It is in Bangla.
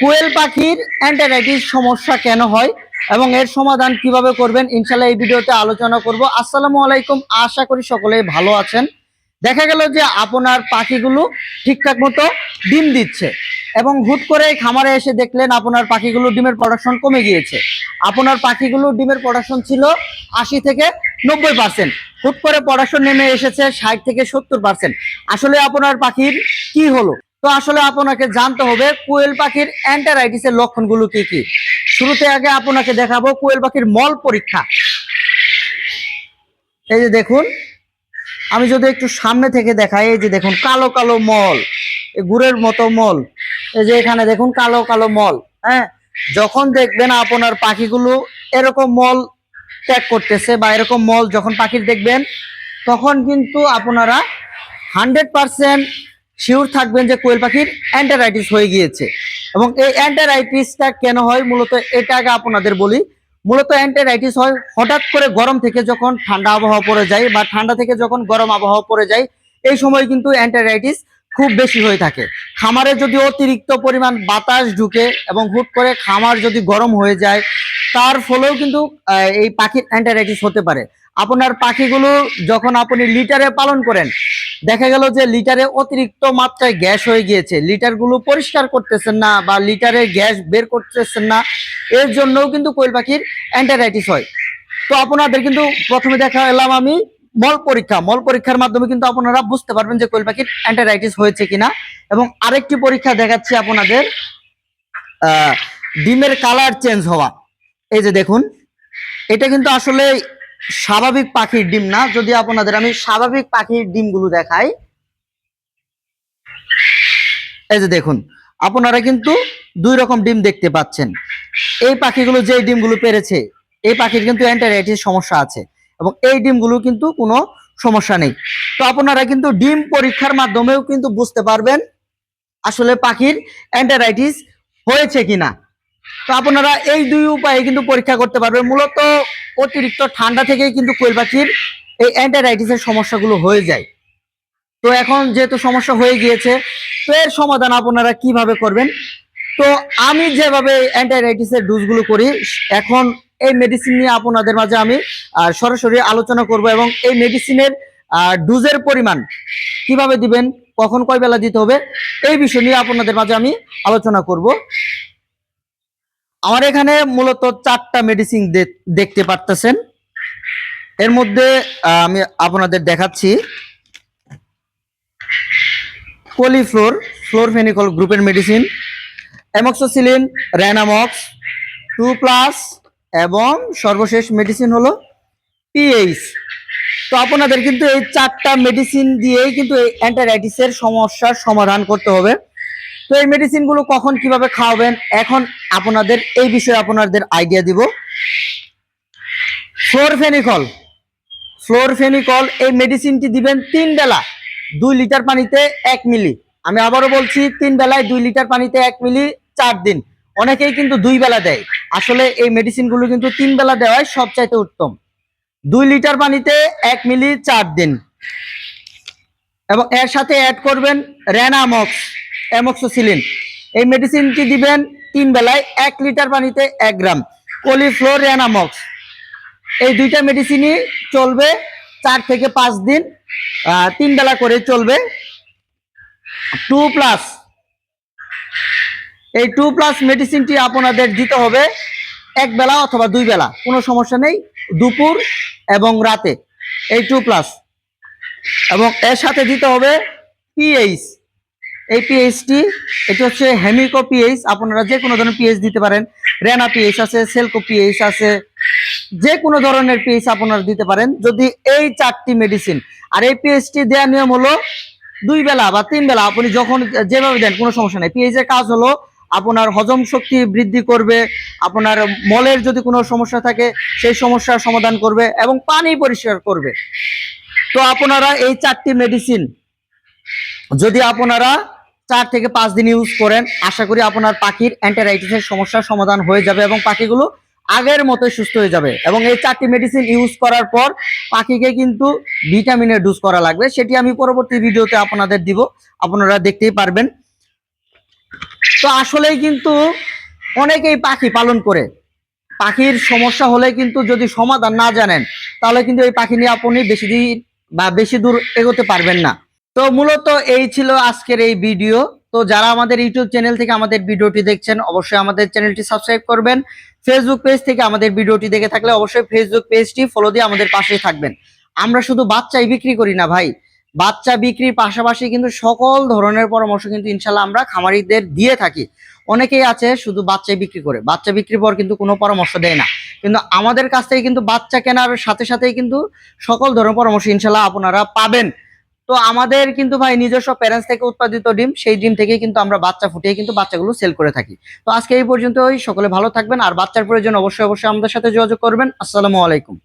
কোয়েল পাখির অ্যান্টারাইটিস সমস্যা কেন হয় এবং এর সমাধান কিভাবে করবেন ইনশাআল্লাহ এই ভিডিওতে আলোচনা করব। আসসালামু আলাইকুম, আশা করি সকলেই ভালো আছেন। দেখা গেল যে আপনার পাখিগুলো ঠিকঠাক মতো ডিম দিচ্ছে এবং হুট করে খামারে এসে দেখলেন আপনার পাখিগুলো ডিমের প্রোডাকশন কমে গিয়েছে। আপনার পাখিগুলো ডিমের প্রোডাকশন ছিল 80 থেকে 90%, হুট করে প্রোডাকশন নেমে এসেছে 60 থেকে 70%। আসলে আপনার পাখির কি হলো? তো আসলে আপনাকে জানতে হবে কোয়েল পাখির অ্যান্টারাইটিসের লক্ষণগুলো কি কি। শুরুতে আগে আপনাকে দেখাবো কোয়েল পাখির মল পরীক্ষা। এই যে দেখুন, আমি যদি একটু সামনে থেকে দেখাই, এই যে দেখুন কালো কালো মল, গুড়ের মতো মল, এই যে এখানে দেখুন কালো কালো মল। হ্যাঁ, যখন দেখবেন আপনার পাখিগুলো এরকম মল ত্যাগ করতেছে বা এরকম মল যখন পাখির দেখবেন, তখন কিন্তু আপনারা 100% শিওর থাকবেন যে কোয়েল পাখির অ্যান্টারাইটিস হয়ে গিয়েছে। এবং এই অ্যান্টারাইটিসটা কেন হয় মূলত এটা আগে আপনাদের বলি। মূলত অ্যান্টারাইটিস হয় হঠাৎ করে গরম থেকে যখন ঠান্ডা আবহাওয়া পড়ে যায় বা ঠান্ডা থেকে যখন গরম আবহাওয়া পড়ে যায়, এই সময় কিন্তু অ্যান্টারাইটিস খুব বেশি হয়ে থাকে। খামারে যদি অতিরিক্ত পরিমাণ বাতাস ঢুকে এবং হুট করে খামার যদি গরম হয়ে যায়, তার ফলেও কিন্তু এই পাখির অ্যান্টারাইটিস হতে পারে। আপনার পাখিগুলো যখন আপনি লিটারে পালন করেন, দেখা গেল যে লিটারে অতিরিক্ত মাত্রায় গ্যাস হয়ে গিয়েছে, লিটারগুলো পরিষ্কার করতেছেন না বা লিটারে গ্যাস বের করতেছেন না, এর জন্যও কিন্তু কোয়েল পাখির অ্যান্টারাইটিস হয়। তো আপনাদের কিন্তু প্রথমে দেখা এলাম আমি মল পরীক্ষা। মল পরীক্ষার মাধ্যমে কিন্তু আপনারা বুঝতে পারবেন যে কোয়েল পাখির অ্যান্টারাইটিস হয়েছে কিনা। এবং আরেকটি পরীক্ষা দেখাচ্ছি আপনাদের, ডিমের কালার চেঞ্জ হওয়া। এই যে দেখুন, এটা কিন্তু আসলে স্বাভাবিক পাখির ডিম না। যদি আপনাদের আমি স্বাভাবিক পাখির ডিমগুলো দেখাই, এই যে দেখুন, আপনারা কিন্তু দুই রকম ডিম দেখতে পাচ্ছেন। এই পাখিগুলো যে ডিমগুলো পেরেছে, এই পাখির কিন্তু অ্যান্টারাইটিস সমস্যা আছে এবং এই ডিমগুলো কিন্তু কোনো সমস্যা নেই। তো আপনারা কিন্তু ডিম পরীক্ষার মাধ্যমেও কিন্তু বুঝতে পারবেন আসলে পাখির অ্যান্টারাইটিস হয়েছে কিনা। তো আপনারা এই দুই উপায়ে কিন্তু পরীক্ষা করতে পারবেন। মূলত অতিরিক্ত ঠান্ডা থেকেই কিন্তু কোয়েল পাখির এই অ্যান্টারাইটিসের সমস্যাগুলো হয়ে যায়। তো এখন যেহেতু সমস্যা হয়ে গিয়েছে, তো এর সমাধান আপনারা কিভাবে করবেন? তো আমি যেভাবে অ্যান্টারাইটিসের ডোজগুলো করি, এখন এই মেডিসিন নিয়ে আপনাদের মাঝে আমি সরাসরি আলোচনা করব এবং এই মেডিসিনের ডোজের পরিমাণ কিভাবে দিবেন, কখন কয় বেলা দিতে হবে, এই বিষয় নিয়ে আপনাদের মাঝে আমি আলোচনা করব। আমার এখানে মূলত 4টা মেডিসিন দেখতে পারতেছেন। এর মধ্যে আমি আপনাদের দেখাচ্ছি কলিফ্লোর, ফ্লোরফেনিকল গ্রুপের মেডিসিন, অ্যামক্সিসিলিন, রেনামক্স 2+ এবং সর্বশেষ মেডিসিন হলো পিএইচ। তো আপনাদের কিন্তু এই 4টা মেডিসিন দিয়েই কিন্তু এই অ্যান্টারাইটিসের সমস্যার সমাধান করতে হবে। তো এই মেডিসিনগুলো কখন কিভাবে খাওয়াবেন, এখন আপনাদের এই বিষয়ে আপনাদের আইডিয়া দিব। ফ্লোরফেনিকল, ফ্লোরফেনিকল এই মেডিসিনটি দিবেন 3 বেলা 2 লিটার পানিতে 1 মিলি। আমি আবারও বলছি, 3 বেলায় 2 লিটার পানিতে 1 মিলি, 4 দিন। অনেকেই কিন্তু 2 বেলা দেয়। আসলে এই মেডিসিনগুলো কিন্তু 3 বেলা দেওয়াই সবচাইতে উত্তম। 2 লিটার পানিতে 1 মিলি, 4 দিন। এবং এর সাথে অ্যাড করবেন রেনামক্স, অ্যামক্সিসিলিন। এই মেডিসিনটি দিবেন 3 বেলায় 1 লিটার পানিতে 1 গ্রাম। কলিফ্লোর, রেনামক্স, এই দুইটা মেডিসিনই চলবে 4 থেকে 5 দিন, 3 বেলা করে চলবে। 2+, এই 2+ মেডিসিনটি আপনাদের দিতে হবে 1 বেলা অথবা 2 বেলা, কোনো সমস্যা নেই, দুপুর এবং রাতে, এই 2+। এবং এর সাথে দিতে হবে পিএইচ। এই পিএইচটি, এটা হচ্ছে হেমিকো পিএইচ। আপনারা যে কোনো ধরনের পিএইচ দিতে পারেন, রেনা পিএইচ আছে, সেলকো পিএইচ আছে, যে কোনো ধরনের পিএইচ আপনারা দিতে পারেন যদি এই 4টি মেডিসিন। আর এই পিএইচটি দেওয়ার নিয়ম হলো 2 বেলা বা 3 বেলা, আপনি যখন যেভাবে দেন কোনো সমস্যা নেই। পিএইচ এর কাজ হলো আপনার হজম শক্তি বৃদ্ধি করবে, আপনার মলের যদি কোনো সমস্যা থাকে সেই সমস্যার সমাধান করবে এবং পানি পরিষ্কার করবে। তো আপনারা এই 4টি মেডিসিন যদি আপনারা 4 থেকে 5 দিন ইউজ করেন, আশা করি আপনার পাখির অ্যান্টারাইটিসের সমস্যার সমাধান হয়ে যাবে এবং পাখিগুলো আগের মতো সুস্থ হয়ে যাবে। এবং এই 4টি মেডিসিন ইউজ করার পর পাখিকে কিন্তু ভিটামিনের ডোজ করা লাগবে, সেটি আমি পরবর্তী ভিডিওতে আপনাদের দিব, আপনারা দেখতেই পারবেন। তো আসলেই কিন্তু অনেকেই পাখি পালন করে, পাখির সমস্যা হলে কিন্তু যদি সমাধান না জানেন তাহলে কিন্তু এই পাখি নিয়ে আপনি বেশি দিন বা বেশি দূর এগোতে পারবেন না। তো মূলত এই ছিল আজকের এই ভিডিও। তো যারা আমাদের ইউটিউব চ্যানেল থেকে আমাদের ভিডিওটি দেখছেন অবশ্যই আমাদের চ্যানেলটি সাবস্ক্রাইব করবেন। ফেসবুক পেজ থেকে আমাদের ভিডিওটি দেখে থাকলে অবশ্যই ফেসবুক পেজটি ফলো দিয়ে আমাদের পাশেই থাকবেন। আমরা শুধু বাচ্চাই বিক্রি করি না ভাই, বাচ্চা বিক্রির পাশাপাশি কিন্তু সকল ধরনের পরামর্শ কিন্তু ইনশাল্লাহ আমরা খামারিদের দিয়ে থাকি। অনেকেই আছে শুধু বাচ্চাই বিক্রি করে, বাচ্চা বিক্রির পর কিন্তু কোনো পরামর্শ দেয় না, কিন্তু আমাদের কাছ থেকে কিন্তু বাচ্চা কেনার সাথে সাথেই কিন্তু সকল ধরনের পরামর্শ ইনশাল্লাহ আপনারা পাবেন। তো আমাদের কিন্তু ভাই নিজস্ব প্যারেন্টস থেকে উৎপাদিত ডিম, সেই ডিম থেকে কিন্তু আমরা বাচ্চা ফুটিয়ে কিন্তু বাচ্চাগুলো সেল করে থাকি। তো আজকে এই পর্যন্তই, সকলে ভালো থাকবেন, আর বাচ্চার প্রয়োজন অবশ্যই অবশ্যই আমাদের সাথে যোগাযোগ করবেন। আসসালামু আলাইকুম।